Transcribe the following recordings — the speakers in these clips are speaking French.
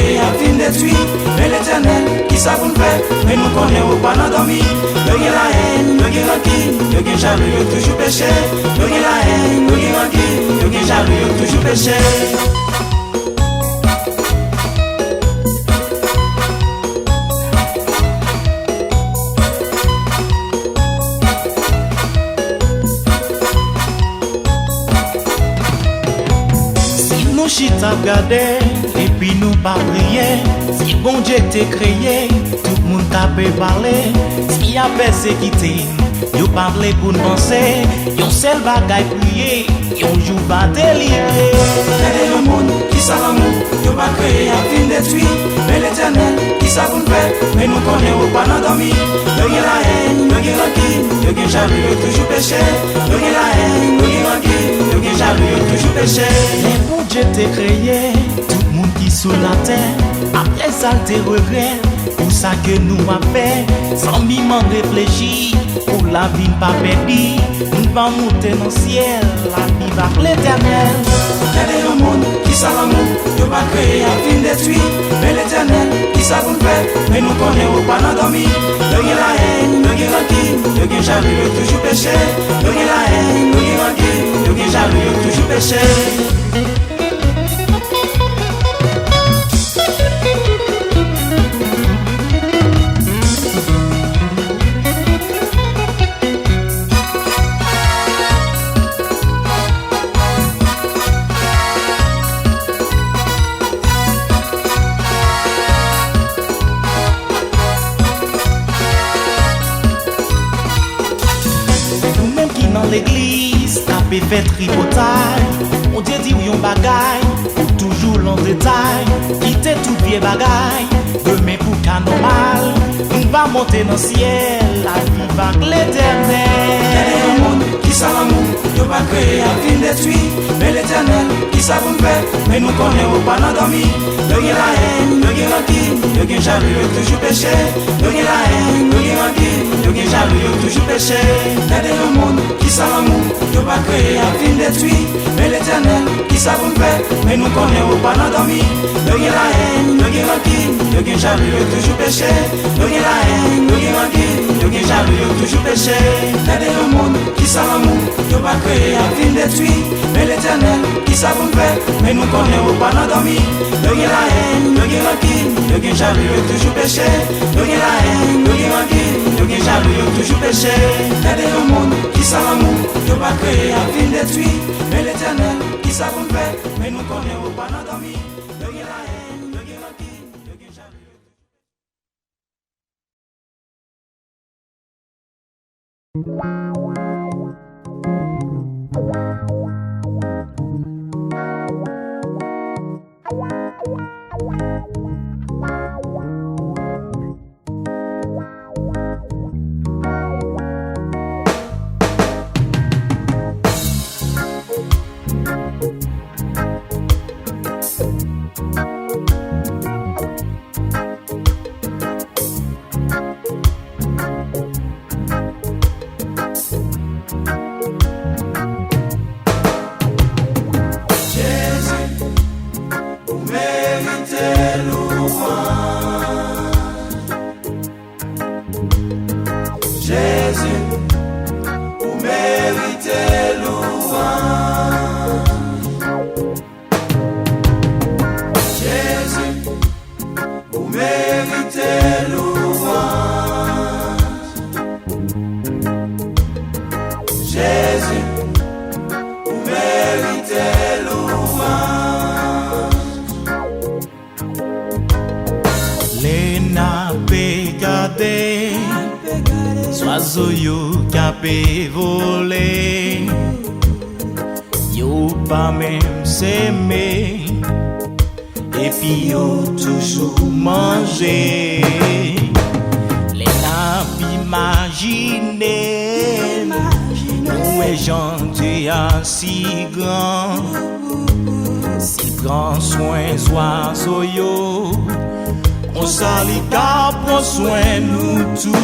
créé à fin détruit. Mais l'éternel, qui ça vous fait, mais nous connaissons pas dans dormi. Yo gen la haine, yo gen rancune, yo gen jaloux, yo toujours péché. Yo gen la haine, yo gen rancune, yo gen jaloux, yo toujours péché. Chita gade, et puis nous pas prier. Si bon Dieu t'es créé, tout le monde t'a parlé. Si y a persécuté, yo parlé pour nous penser. Yon seul bagaille prier, yon joue pas déliré. Regardez le monde, qui ça l'amour, yo pas créé à fin détruit. Mais l'éternel, qui ça vous fait, mais nous connaissons pas dans dormi. Yo gen la haine, yo gen rancune, yo gen jaloux, yo toujours péché. Yo gen la haine, yo gen rancune, yo gen jaloux, yo toujours péché. Dieu t'es créé, tout le monde qui sous la terre. Après ça, t'es regret, pour ça que nous a fait. Sans mime réfléchir, pour la vie pas perdue. Nous va monter dans le ciel, la vie va l'éternel. Regardez le monde, qui ça l'amour, yo pas créé à fin détruit. Mais l'éternel, qui ça vous fait, mais nous connaissons pas dans dormi. Yo gen la haine, yo gen rancune, yo gen jaloux, yo toujours péché. Yo gen la haine, yo gen rancune, yo gen jaloux, yo toujours péché. L'église, t'as fait tripotage. On te dit oui on bagaille, pour toujours l'en détail. Quitter tout vieux bagaille, demain pour qu'un normal. On va monter dans le ciel, la vie va l'éternel. Regardez le monde, qui ça l'amour, yo pas créé à fin détruit. Mais l'éternel, qui ça vous fait, mais nous connaissons pas dans dormi. Yo gen la haine, yo gen rancune, yo gen jaloux, yo toujours péché. Yo gen la haine, yo gen rancune, yo gen jaloux, yo toujours péché. Regardez le monde, qui ça l'amour, yo pas créé à fin détruit. Mais l'éternel, qui ça vous fait, mais nous connaissons pas dans dormi. Yo gen la haine, yo gen rancune, yo gen jaloux, yo toujours péché. Yo gen la haine, yo gen rancune, yo gen jaloux, yo toujours péché. Regardez le monde, qui ça l'amour, yo pas créé à fin détruit. Mais l'éternel, qui ça vous fait, mais nous connaissons pas dans dormi. Yo gen la haine, yo gen rancune, yo gen jaloux, yo toujours péché. Yo gen la haine, yo gen rancune, yo gen jaloux, yo toujours péché. Regardez le monde, qui ça l'amour, yo pas créé à fin détruit. Mais l'éternel, qui ça vous fait, mais nous connaissons pas dans dormi. Yo gen la haine, yo gen rancune, yo gen jaloux. Oiseau yo capé voler, yo pas même s'aimer, et puis yo toujours manger. Les nappes imaginer, nous est gentil si grand, s'il prend soin oiseau yo, on s'allie car prend soin nous tous.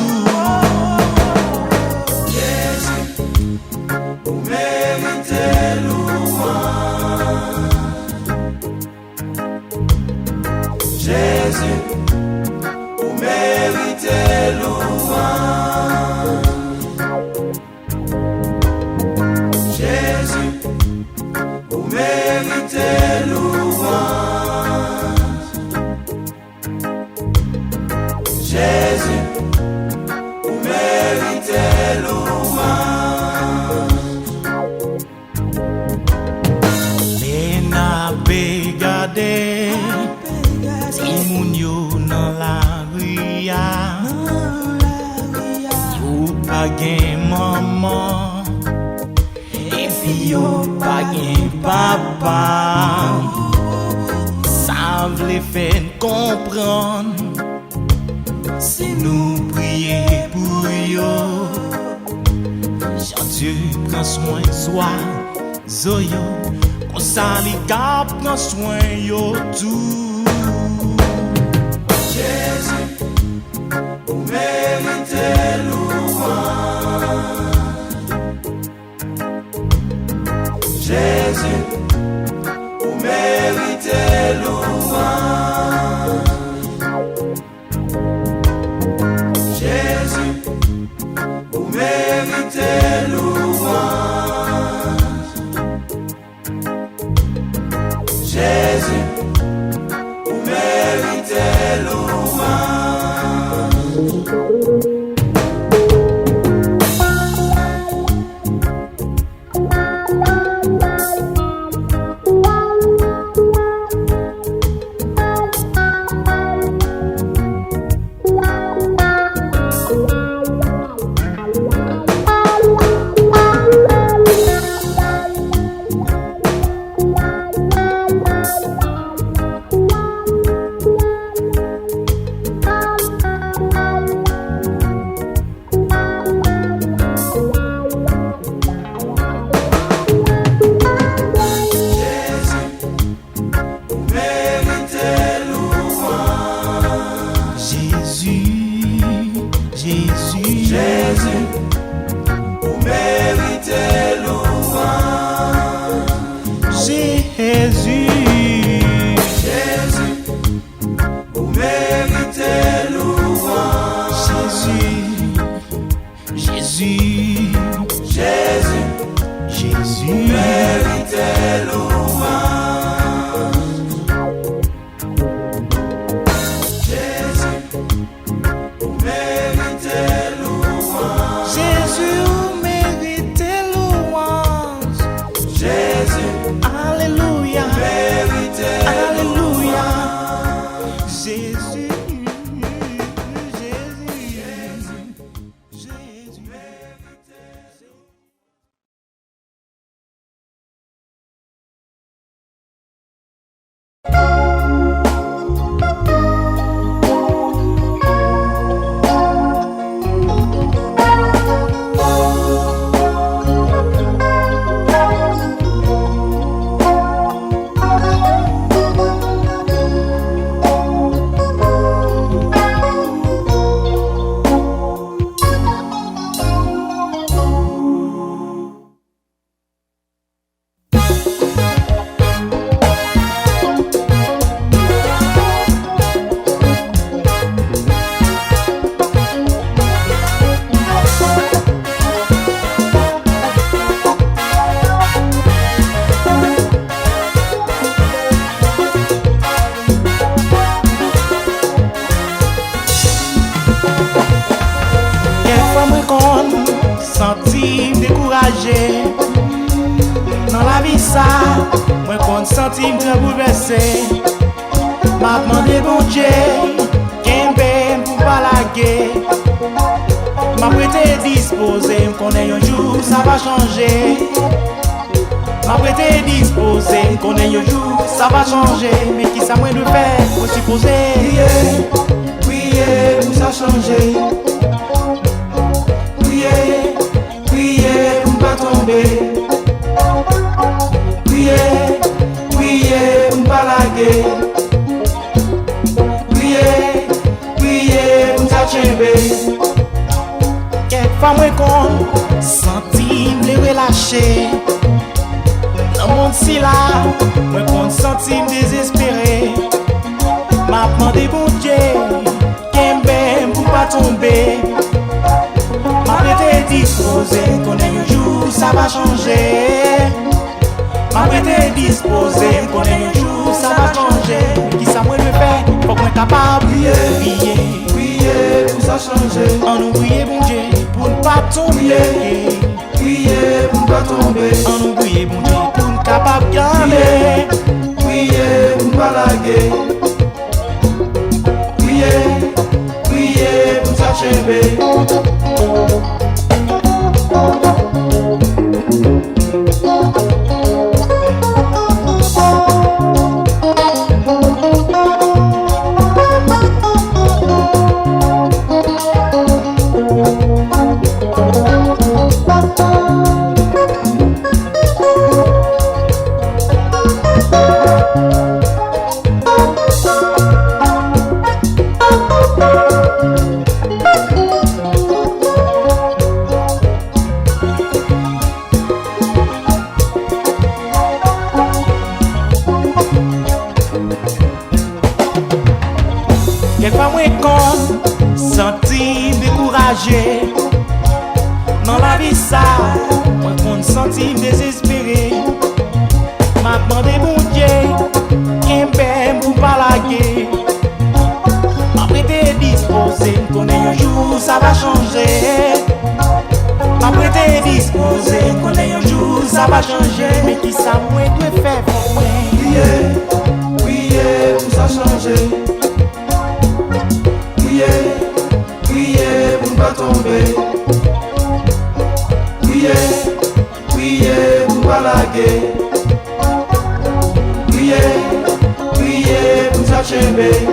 Jésus, vous méritez louange. Jésus, vous méritez louange. Jésus, vous méritez louange. Les nappés gardés, si moun yo nan la ria, yo pa gen maman, et puis yo pa gen papa. Ça vle fè comprendre. Si nous prions pour yo, Jean-Dieu prend soin de soi, Zoyo, qu'on s'allie qu'à prend soin yo tout. Jésus, vous méritez louange. Jésus, vous méritez louange. Jésus, vous méritez louange. Jésus, vous méritez louange. Jésus, vous méritez louange. Jésus, Jésus, vous méritez louange. Jésus, Jésus, Jésus, vous méritez louange. Jésus, vous méritez louange. Jésus, vous méritez louange. Jésus, Alléluia, méritez Alléluia. louange. Jésus, senti découragé dans la vie ça, moi qu'on senti me bouleversé. M'a demandé bon Dieu, qu'un pour pas laguer. M'a prêté disposé, connais un jour ça va changer. M'a prêté disposé, connais un jour ça va changer. Mais qui ça moi de faire, faut supposer. Priez, pour ça changer. Priez, pour pas tomber. Priez, pour pas laguer. Priez, pour ça tomber. Quelquefois moi qu'on senti me relâcher. Dans mon si là, moi qu'on senti me désespéré. Ma tomber. Ma prêté disposé, connais un jour ça va changer. Ma prêté disposé, connais un jour ça va changer. Qui ça moi le fait, faut qu'on capable prier, prier pour ça changer. On nous prier bon Dieu pour ne pas tomber. Prier pour ne pas tomber. On nous prier bon Dieu pour ne capable gagner. Prier pour ne pas laguer. Prier, prier pour ça changer. Quelquefois moi con, senti découragé. Dans la vie ça, moi con senti désespéré. M'a demandé bon Dieu, qu'un ben pour pas laguer. M'a prêté disposé, connais un jour ça va changer. M'a prêté disposé, connais un jour ça va changer. Mais qui ça moi doit faire pour moi? Prier, prier pour ça changer. Prier, prier pour ne pas tomber. Prier, prier pour ne pas laguer. Prier, prier pour ça changer.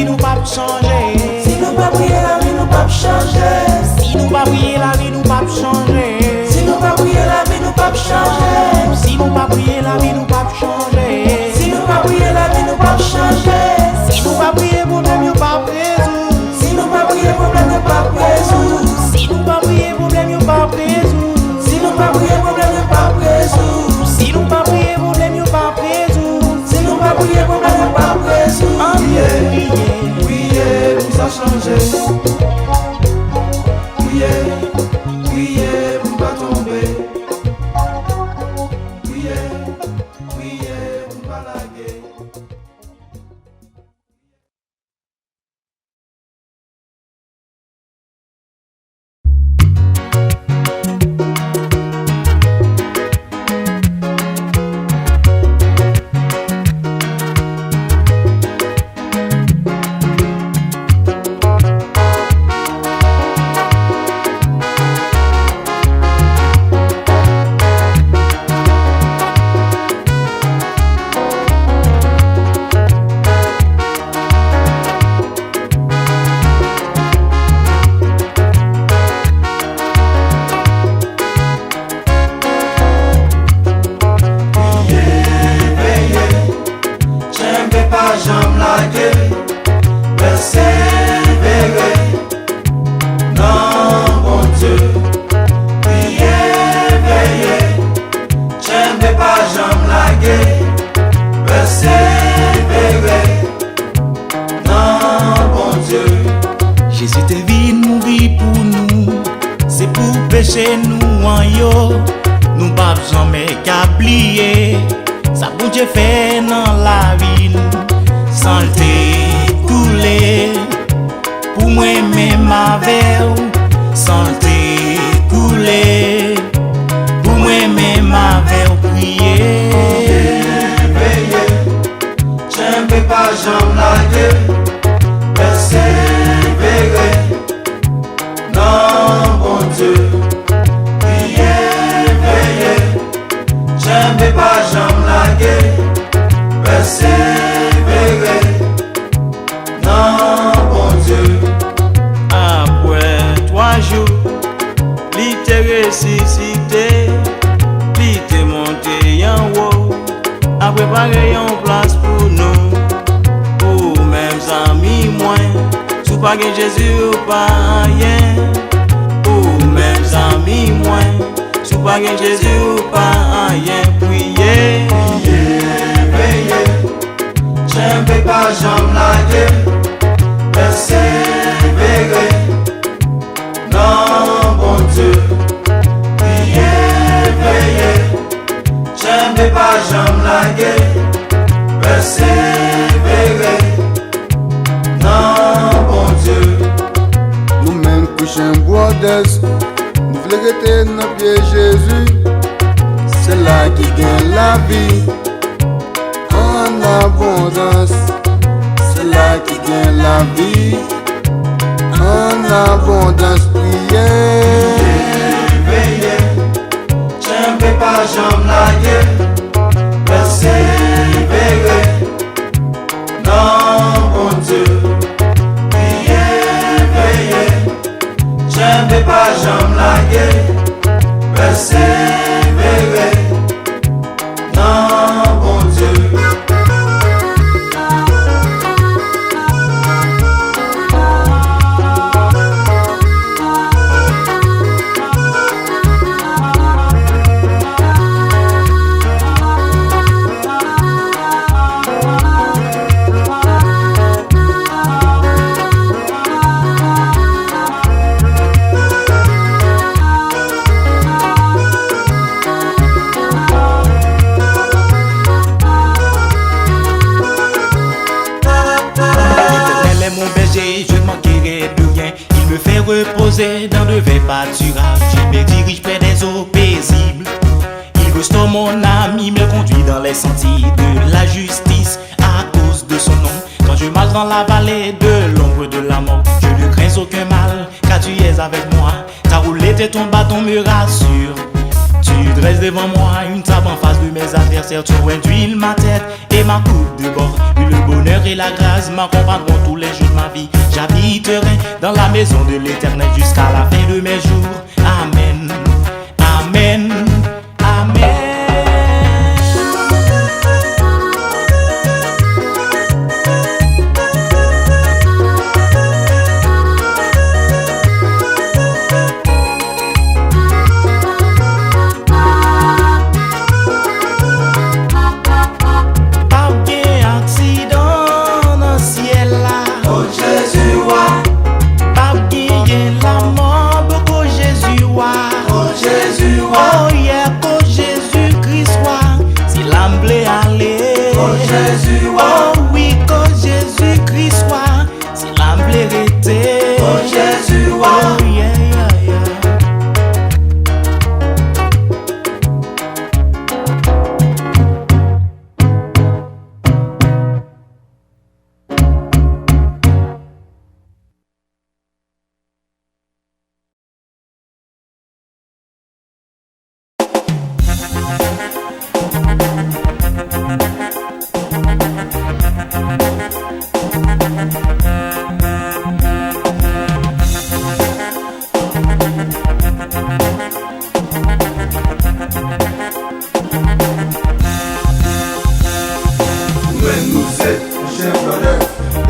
Nous pas changer. Si nous pas prier la vie nous pas changer. Si nous pas prier la vie nous pas changer. Si nous pas prier la vie nous pas changer. Si nous pas prier la vie nous pas changer. Si nous pas prier la vie nous pas changer. Si nous pas prier problème nous pas résoudre. Si nous pas prier problème nous pas résoudre. Si nous pas prier problème nous pas résoudre. Si nous pas prier problème nous pas résoudre. Si nous pas prier problème nous pas résoudre. Si nous pas prier problème nous pas résoudre. Prier, prier pour ça changer. Prier, prier pour ne pas tomber. Prier, prier pour ne pas laguer. Jésus te vit mourir pour nous, c'est pour pécher nous en yo. Nous pas jamais qu'oublier, ça bon Dieu fait dans la vie nous, sans le couler. Pour moi même avec sans le couler, pour moi même avec prier. Veiller, j'aime pas jamais la gueule. une place pour nous. Pour même amis moins, sous pas que Jésus ou pas rien. Pour même amis moins, sous pas que Jésus ou pas rien. Priez, priez, veillez, j'aime pas j'aime laguer, persévérer. Non, bon Dieu, priez, veillez, j'aime pas j'aime laguer, persévérer. Non, bon Dieu. Nous-mêmes couchons boides, nous voulons rester dans pied Jésus. C'est là qui gagne la vie en abondance. C'est là qui gagne la vie en abondance. Priez, veillez, j'aime pas j'aime laguer, persévérer. Non, bon Dieu, priez, veillez, j'aime pas j'aime laguer, persévérer. Non, bon Dieu. Reposer dans de verts pâturages, je me dirige près des eaux paisibles. Il restaure mon ami, me conduit dans les sentiers de la justice à cause de son nom. Quand je marche dans la vallée de l'ombre de la mort, je ne crains aucun mal, car tu es avec moi. Ta roulette et ton bâton me rassurent. Tu dresses devant moi une table en face de mes adversaires. Tu induis ma tête et ma coupe de bord. Le bonheur et la grâce m'accompagneront tous les jours de ma vie. J'habiterai dans la maison de l'Éternel jusqu'à la fin de mes jours. Amen, amen, amen.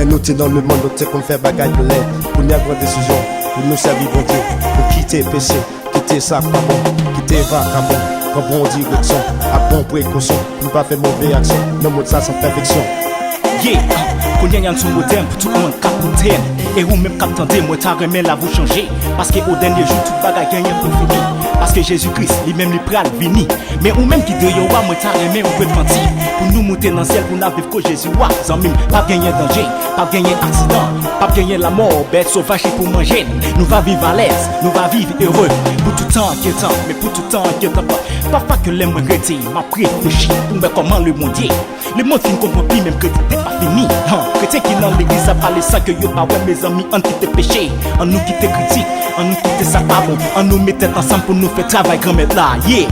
Nous dans le monde, nous qu'on fait bagaille de l'aide. Pour nous avoir des décisions, pour nous servir bon Dieu. Pour quitter péché, quitter ça pas bon, quitter vagabond, quand bon direction, à bon précaution. Nous pas faire mauvaise action, nous montre ça sans perfection. Yeah, qu'on y a un son moderne pour tout le monde capitaine. Et ou même capitaine, moi t'as remis la vous changer. Parce que au dernier jour, tout bagaille gagne pour finir. Parce que Jésus-Christ, lui-même lui pral vini. Mais ou même qui de yo wa, moi t'as remis ou peut mentir. Pour nous monter dans le ciel, pour nous vivre que Jésus wa. Sans même pas gagner danger, pas gagner accident, pas gagner la mort, bête sauvage pour manger. Nous va vivre à l'aise, nous va vivre heureux. Pour tout temps inquiétant, mais pour tout temps inquiétant pas. Pas que les moins chrétiens m'a réfléchi pour me comment le monde est. Le monde ne comprend plus même que t'es pas fini. Chrétien qui dans l'église a parlé sans que yo pas ouais mes amis, on quitte péché, on nous quitte critique, on nous quitte ça pas bon, on nous mettait ensemble pour nous faire travail grand maître là. Yeah.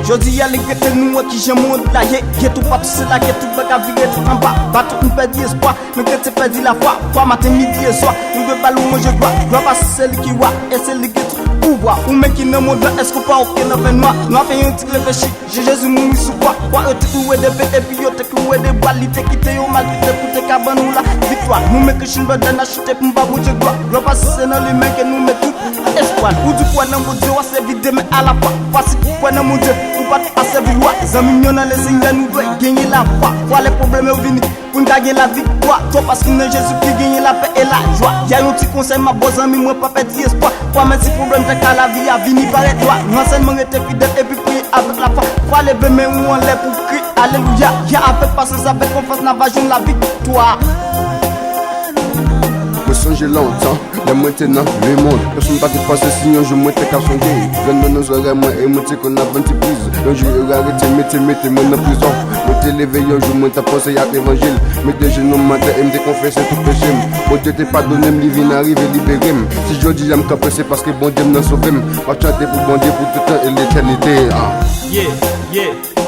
Je dis à l'église nous qui j'aime monde là, y'a tout pas tout c'est là, y'a tout bagarre viré tout en bas. Bateau nous perdit espoir, mais que t'es perdu la foi. Quoi matin, midi et soir, nous deux ballons moi je dois passer celui qui voit et celui qui pouvoir. Ou mais qui ne montre est-ce qu'on pas aucun fait noir. Nous fait un petit réfléchi, j'ai Jésus mourir sous quoi. Quoi eux te coué des bêtes et puis eux te coué des balles. Ils te quitté au mal, ils te coûté cabane ou la victoire. Nous mais que je suis pas d'un acheter pour m'pas bouger gloire. Le passé c'est dans les mains que nous mettons espoir. Ou du point dans mon Dieu, c'est vide mais à la fois. Facile point dans mon Dieu, ou pas passer vouloir. Amis dans les signes nous doit gagner la foi. Quoi les problèmes au vini pour gagner la victoire. Toi parce que Jésus qui gagne la paix et la joie. Y'a un petit conseil ma bonne amie, moi pas perdre espoir. Quoi même si problème t'es qu'à la vie a vini par toi. L'enseignement était fidèle et puis prier avec la foi. Quoi lever mes mains en l'air pour crier alléluia. Y'a avec patience avec confiance n'a pas la victoire. Me songer longtemps, les maintenant, le monde. Personne pas qui passe sinon je monte qu'à son gay. Donne nos oreilles, moi et monte qu'on a 20 prises. Donc je vais arrêter, mettez moi en prison. Monte l'éveil, je monte à penser à l'évangile. Mettez genoux matin et me déconfesser tout péché. Bon Dieu t'es pardonné, me livre arrive et libéré. Si je dis j'aime camper, c'est parce que bon Dieu m'a sauvé. Va chanter pour bon Dieu pour tout le temps et l'éternité.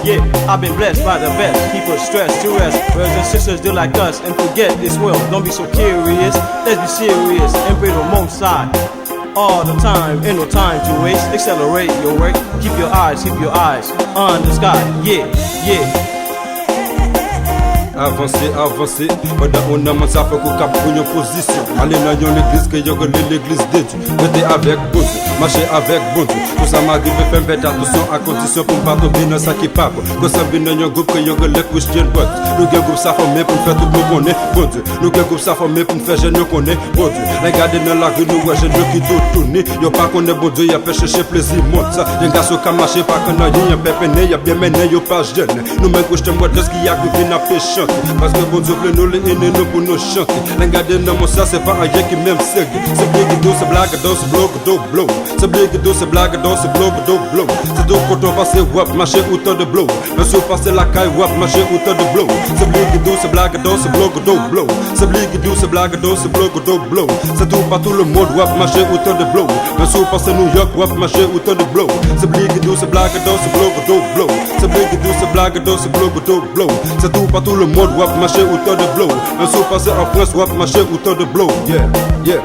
Yeah, I've been blessed by the best. People stressed to rest. Brothers and sisters do like us and forget this world. Don't be so curious. Let's be serious and pray the most high. All the time, ain't no time to waste. Accelerate your work. Keep your eyes on the sky. Yeah. Avancer, pendant on a ça fait qu'on cap pour une position. Aller dans l'église que y'a l'église de Dieu. Rester avec bon Dieu, marcher avec bon Dieu. Tout ça m'arrive, faire faire attention à condition pour pas tomber dans ça qui pas. Quand ça vient dans un groupe que y'a les Christian boys. Nous gagnons groupe ça formé pour faire tout le monde connaît bon Dieu. Nous gagnons groupe ça formé pour faire jeune connaît bon Dieu. Regardez dans la rue nous ouais jeune qui tout tourner. Y'a pas connaît bon Dieu, y'a fait chercher plaisir monte ça. Y'a gars qui marcher pas quand y'a pépéné, y'a bien mené, y'a pas jeune. Nous même Christian boys de ce qui arrive n'a pas chanté. Parce que bon Dieu veut nous les aider nous pour nous chanter. Regardez dans mon ça c'est pas un gars qui même sait. C'est bien que tout se blague dans ce bloc de blow. C'est bien que tout se blague dans ce bloc de blow. C'est donc quand on passe wap marcher autour de blow. Mais si on passe la caille wap marcher autour de blow. C'est bien que tout se blague dans ce bloc de blow. C'est bien que tout se blague dans ce bloc de blow. C'est tout pas tout le monde wap marcher autour de blow. Mais si on passe New York wap marcher autour de blow. C'est bien que tout se blague dans ce bloc de blow. C'est bien que tout se blague dans ce bloc de blow. C'est tout pas tout le monde wap marcher autour de blow. Mais si on passe en France wap marcher autour de blow. Yeah.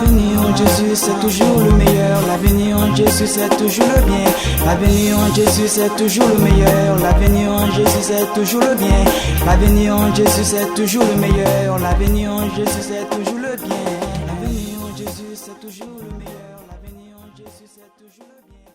L'avenir en Jésus c'est toujours le meilleur. L'avenir en Jésus c'est toujours le bien. L'avenir en Jésus c'est toujours le meilleur. L'avenir en Jésus c'est toujours le bien. L'avenir en Jésus c'est toujours le meilleur. L'avenir en Jésus c'est toujours le bien. L'avenir en Jésus c'est toujours le meilleur. L'avenir en Jésus c'est toujours le bien.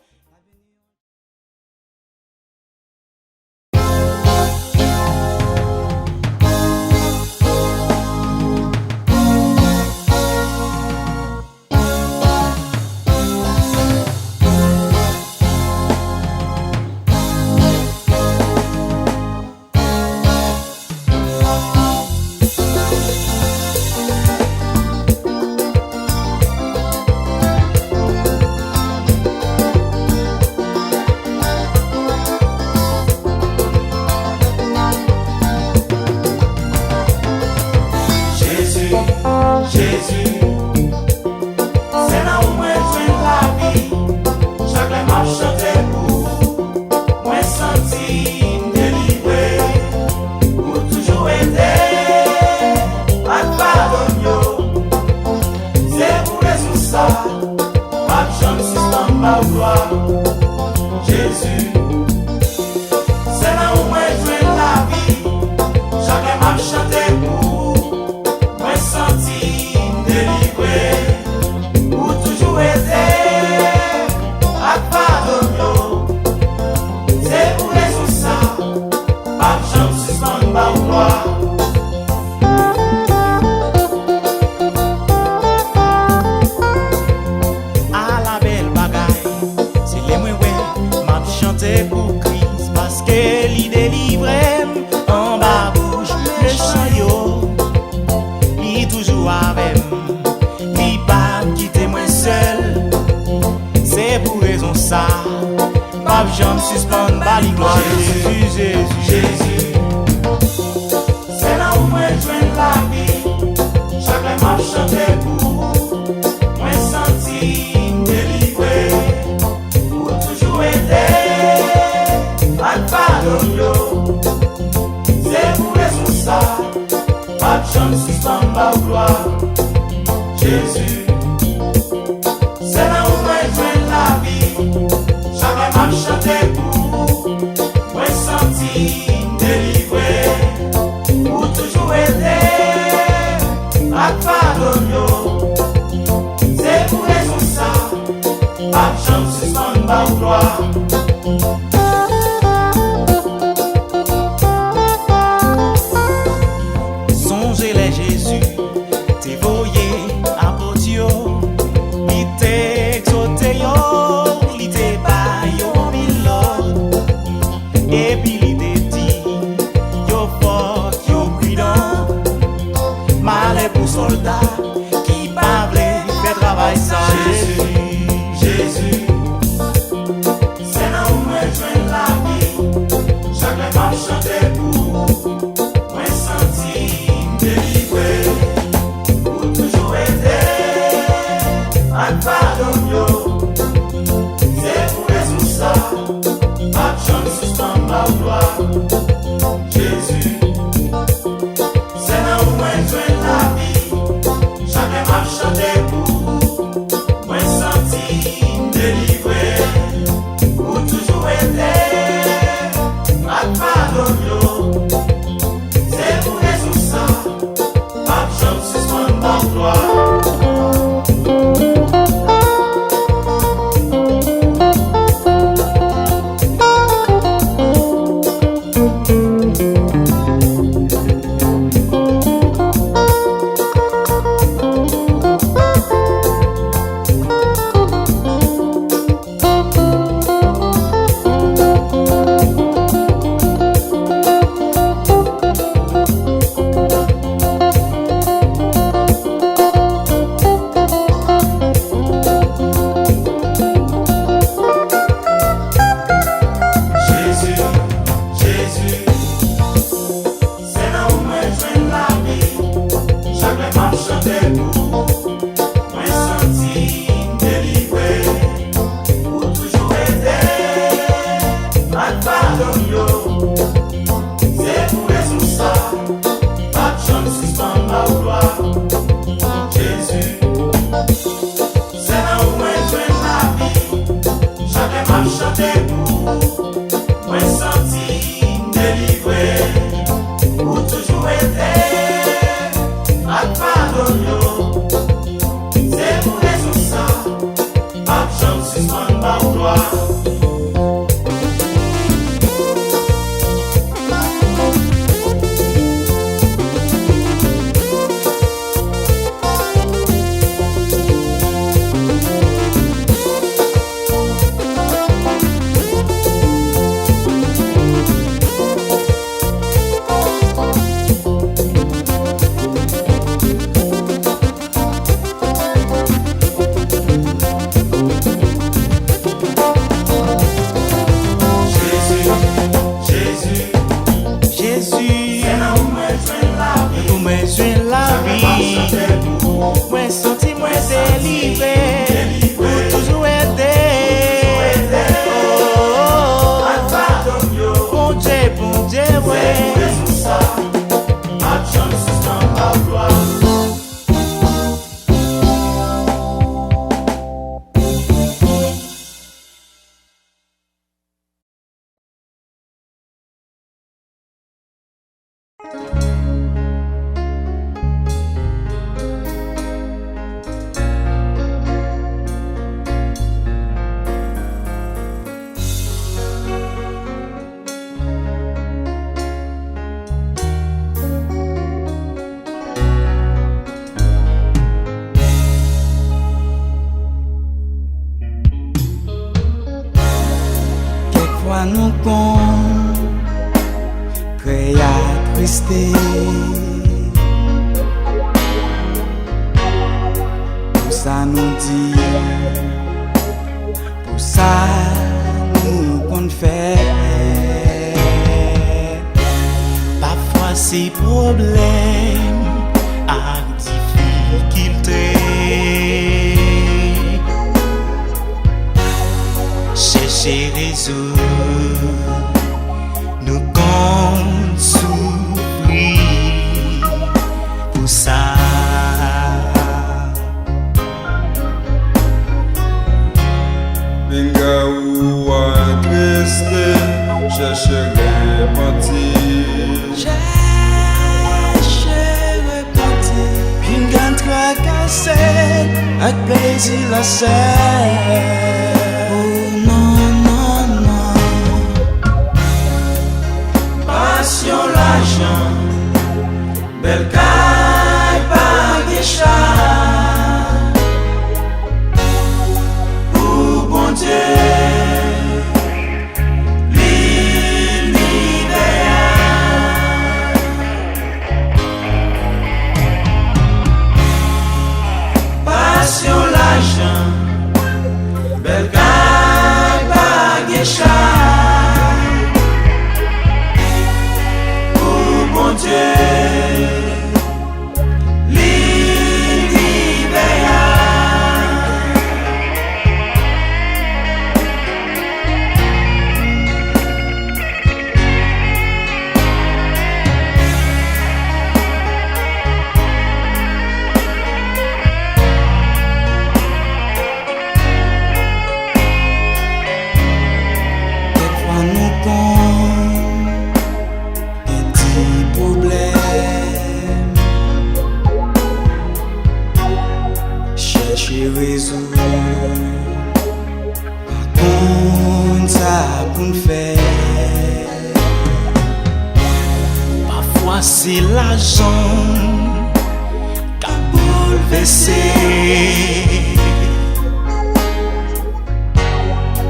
suspend ma gloire. Jésus, c'est là où moi joins la vie. Jamais m'a chanté pour moi senti délivré. Pour toujours été à pardon yo. C'est pour résoudre ça. Pas jamais suspend ma gloire. Nous con créatrice pour ça nous dit pour ça nous qu'on fait parfois c'est problème à difficulté chercher résoudre nous compte souffrir pour ça. Binga ou triste, chercherai mentir. Chercher repentir. Binga tracassé, avec plaisir la serre. L'argent, belle caille par guéchat, pour bon Dieu, l'idéal. Passion l'argent, belle caille par guéchat. Dieu, Moi c'est l'argent qu'a bouleversé.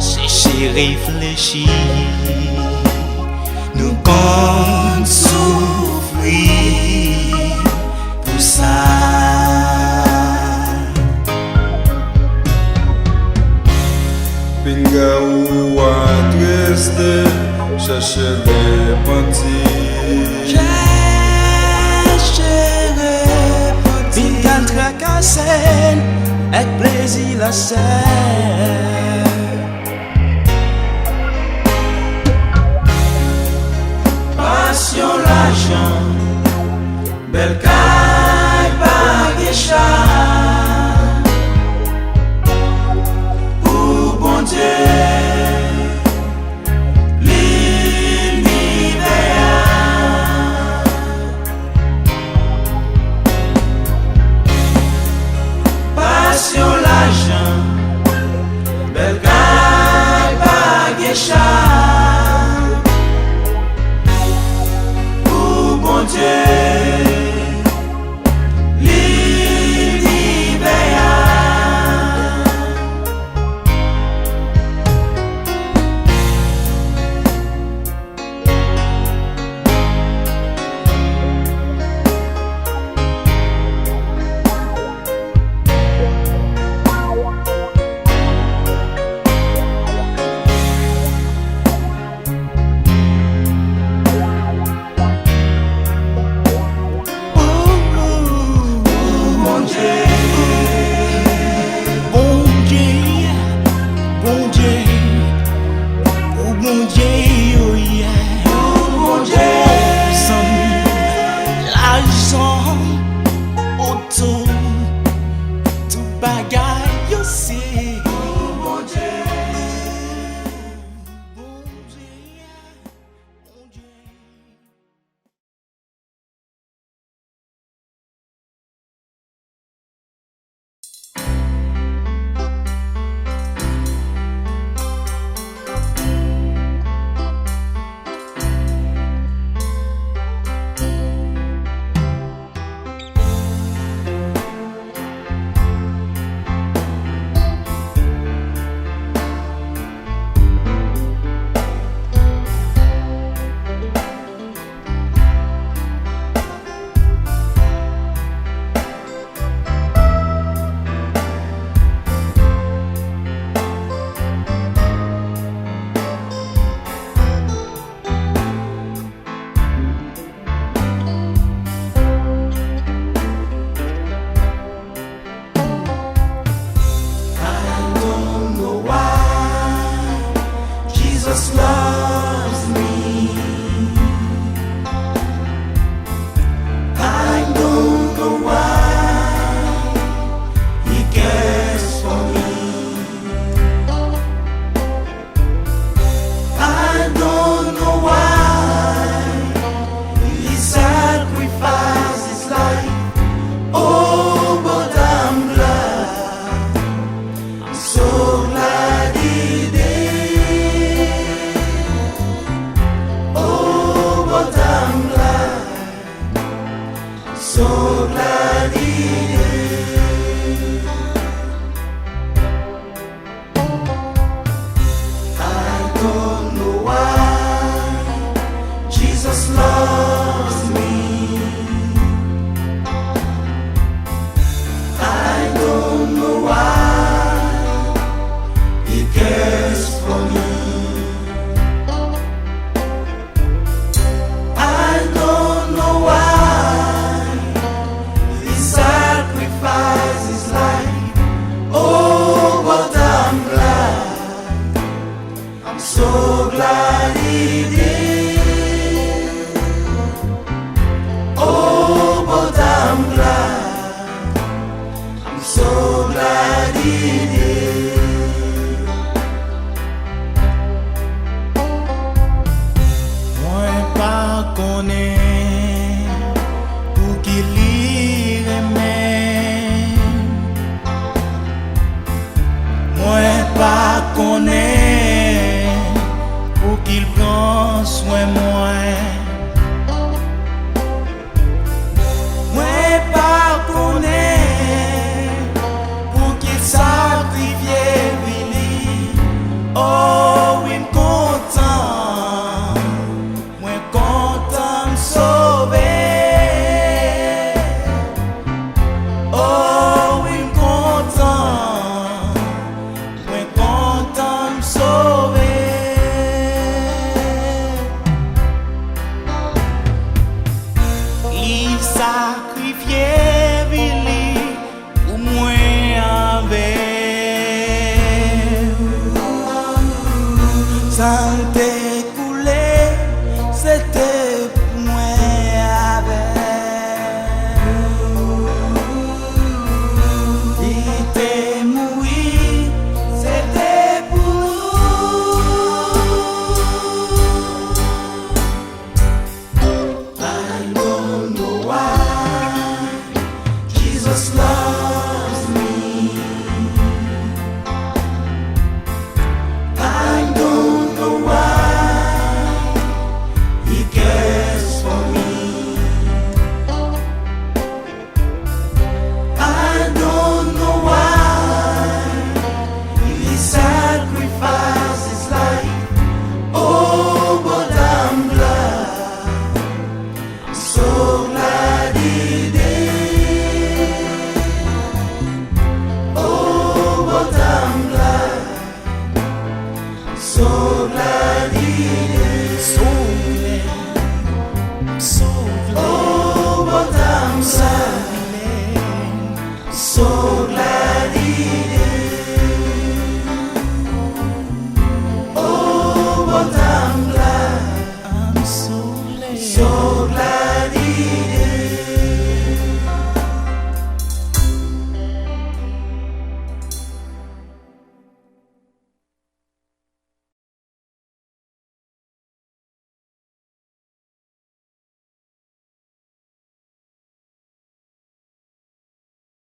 J'ai réfléchi, nous comptons souffrir pour ça. Pinga ou à triste, chercher repentir. Chercher repentir. Pinga tracassé, avec plaisir la scène. Passion l'argent, belle caille baguécha. Pour bon Dieu, l'univers. Passion l'argent, belle caille baguécha. Dieu, l'univers. Connaît pour qu'il prenne soin moi.